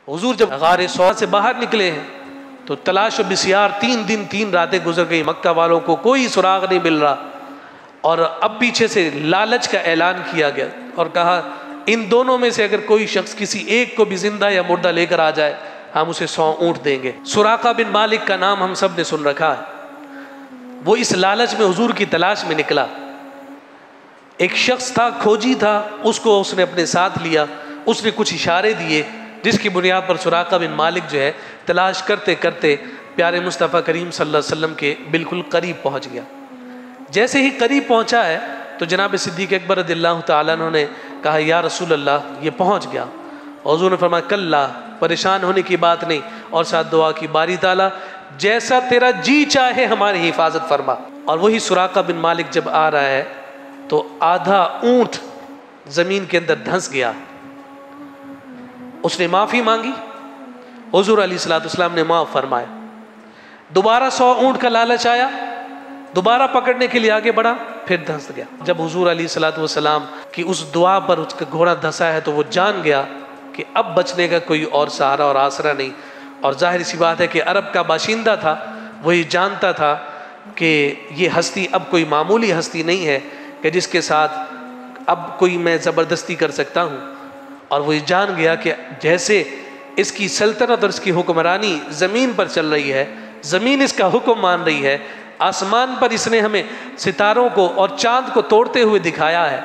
حضور جب غار سوار سے باہر نکلے ہیں تو تلاش و بسیار 3 دن 3 راتیں گزر گئی، مکہ والوں کو کوئی سراغ نہیں مل رہا، اور اب پیچھے سے لالچ کا اعلان کیا گیا اور کہا ان دونوں میں سے اگر کوئی شخص کسی ایک کو بھی زندہ یا مردہ لے کر آ جائے ہم اسے 100 اونٹ دیں گے۔ سراقہ بن مالک کا نام ہم سب نے سن رکھا ہے، وہ اس لالچ میں حضور کی تلاش میں نکلا۔ ایک شخص تھا، کھوجی تھا، اس نے اپنے ساتھ لیا، اس نے کچھ اشارے دیے جس کی بنیاد پر سراقہ بن مالک جو ہے تلاش کرتے کرتے پیارے مصطفیٰ کریم صلی اللہ علیہ وسلم کے بالکل قریب پہنچ گیا۔ جیسے ہی قریب پہنچا ہے تو جناب صدیق اکبر رضی اللہ تعالیٰ عنہ نے کہا یا رسول اللہ یہ پہنچ گیا، اور حضور نے فرمایا کلا، پریشان ہونے کی بات نہیں، اور ساتھ دعا کی باری تعالیٰ جیسا تیرا جی چاہے ہماری حفاظت فرما۔ اور وہی سراقہ بن مالک جب آ رہا ہے تو آدھا اونٹ زمین کے اندر دھنس گیا، اس نے معافی مانگی، حضور علیہ السلام نے معاف فرمایا۔ دوبارہ 100 اونٹ کا لالچ آیا، دوبارہ پکڑنے کے لیے آگے بڑھا، پھر دھنس گیا۔ جب حضور علیہ السلام کی اس دعا پر اس کا گھوڑا دھنسا ہے تو وہ جان گیا کہ اب بچنے کا کوئی اور سہارا اور آسرا نہیں، اور ظاہر سی بات ہے کہ عرب کا باشندہ تھا، وہی جانتا تھا کہ یہ ہستی اب کوئی معمولی ہستی نہیں ہے کہ جس کے ساتھ اب کوئی میں زبردستی کر سکتا ہوں، اور وہی جان گیا کہ جیسے اس کی سلطنت اور اس کی حکمرانی زمین پر چل رہی ہے، زمین اس کا حکم مان رہی ہے، آسمان پر اس نے ہمیں ستاروں کو اور چاند کو توڑتے ہوئے دکھایا ہے،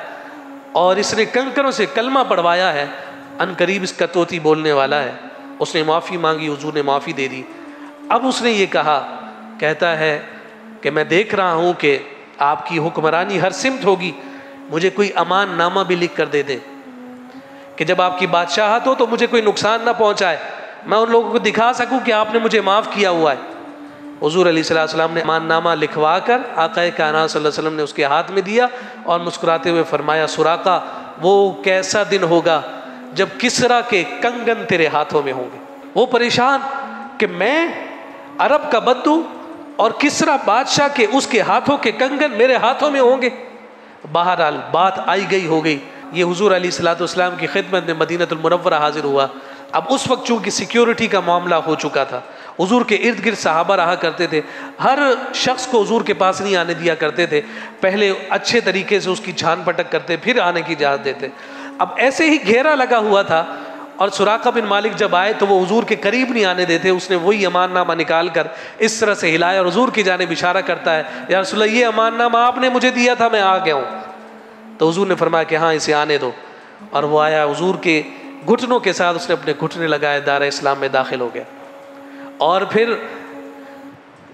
اور اس نے کنکروں سے کلمہ پڑھوایا ہے، ان قریب اس کا طوطی بولنے والا ہے۔ اس نے معافی مانگی، حضور نے معافی دے دی۔ اب اس نے یہ کہتا ہے کہ میں دیکھ رہا ہوں کہ آپ کی حکمرانی ہر سمت ہوگی، مجھے کوئی امان نامہ بھی لکھ کر دے دیں کہ جب آپ کی بادشاہت ہو تو مجھے کوئی نقصان نہ پہنچائے، میں ان لوگوں کو دکھا سکوں کہ آپ نے مجھے معاف کیا ہوا ہے۔ حضور علیہ السلام نے امان نامہ لکھوا کر آقا کائنات صلی اللہ علیہ وسلم نے اس کے ہاتھ میں دیا اور مسکراتے ہوئے فرمایا سراقہ وہ کیسا دن ہوگا جب کسریٰ کے کنگن تیرے ہاتھوں میں ہوں گے۔ وہ پریشان کہ میں عرب کا بدو اور کسریٰ بادشاہ کے اس کے ہاتھوں کے کنگن میرے ہاتھوں میں ہوں گے۔ بہرحال بات آئی گئی ہو گئی، یہ حضور علیہ السلام کی خدمت میں مدینہ المنورہ حاضر ہوا۔ اب اس وقت چونکہ سیکیورٹی کا معاملہ ہو چکا تھا، حضور کے ارد گرد صحابہ رہا کرتے تھے، ہر شخص کو حضور کے پاس نہیں آنے دیا کرتے تھے، پہلے اچھے طریقے سے اس کی چھان پٹک کرتے پھر آنے کی اجازت دیتے۔ اب ایسے ہی گھیرا لگا ہوا تھا، اور سراقہ بن مالک جب آئے تو وہ حضور کے قریب نہیں آنے دیتے۔ اس نے وہی امان نامہ نکال کر اس طرح سے ہلایا اور حضور کی جانب اشارہ کرتا ہے یا رسول اللہ یہ امان نامہ آپ نے مجھے دیا تھا، میں آ گیا ہوں۔ تو حضور نے فرمایا کہ ہاں اسے آنے دو، اور وہ آیا، حضور کے گھٹنوں کے ساتھ اس نے اپنے گھٹنے لگائے، دار اسلام میں داخل ہو گیا۔ اور پھر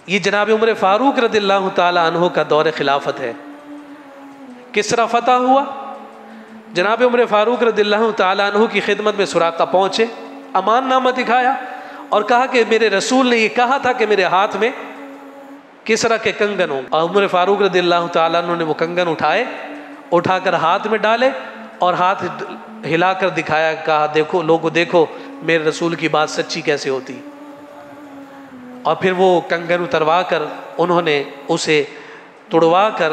یہ جناب عمر فاروق رضی اللہ تعالی عنہ کا دور خلافت ہے، کسریٰ فتح ہوا، جناب عمر فاروق رضی اللہ تعالی عنہ کی خدمت میں سراقہ پہنچے، امان نامہ دکھایا اور کہا کہ میرے رسول نے یہ کہا تھا کہ میرے ہاتھ میں کسریٰ کے کنگن ہوں۔ اور عمر فاروق رضی اللہ تعالیٰ عنہ نے وہ کنگن اٹھا کر ہاتھ میں ڈالے اور ہاتھ ہلا کر دکھایا، کہا دیکھو لوگو دیکھو میرے رسول کی بات سچی کیسے ہوتی۔ اور پھر وہ کنگن اتروا کر انہوں نے اسے توڑوا کر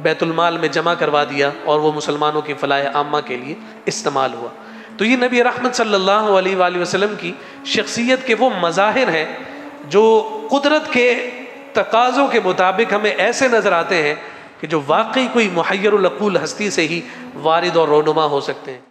بیت المال میں جمع کروا دیا اور وہ مسلمانوں کی فلاح عامہ کے لیے استعمال ہوا۔ تو یہ نبی رحمت صلی اللہ علیہ وآلہ وسلم کی شخصیت کے وہ مظاہر ہیں جو قدرت کے تقاضوں کے مطابق ہمیں ایسے نظر آتے ہیں کہ جو واقعی کوئی محیر العقول ہستی سے ہی وارد اور رونما ہو سکتے ہیں۔